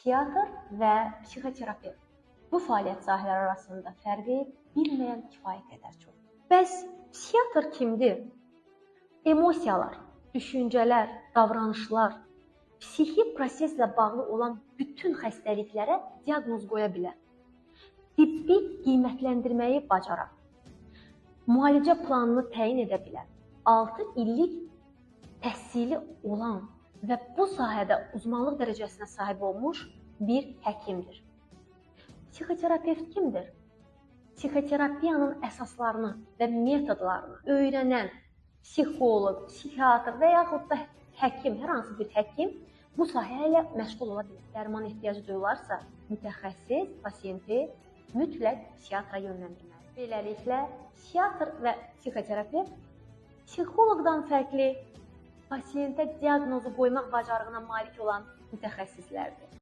Psixiatr və psixoterapevt. Bu fəaliyyət sahələri arasında fərqi bilməyən kifayət qədər çoxdur. Bəs psixiatr kimdir? Emosiyalar, düşüncələr, davranışlar, psixi proseslə bağlı olan bütün xəstəliklərə diaqnoz qoya bilər. Tibbi qiymətləndirməyi bacaran, müalicə planını təyin edə bilər. 6 illik təhsili olan və bu sahədə uzmanlıq dərəcəsinə sahib olmuş bir həkimdir. Psixoterapevt kimdir? Psixoterapiyanın əsaslarını və metodlarını öyrənən psixoloq, psixiatr və yaxud da həkim, hər hansı bir həkim bu sahə ilə məşğul ola bilər. Dərman ehtiyacı duyularsa, mütəxəssis pasiyenti mütləq psixiatra yönləndirməlidir. Beləliklə, psixiatr və psixoterapevt psixoloqdan fərqli, pasiyentə diaqnozu qoymaq bacarığına malik olan mütəxəssislərdir.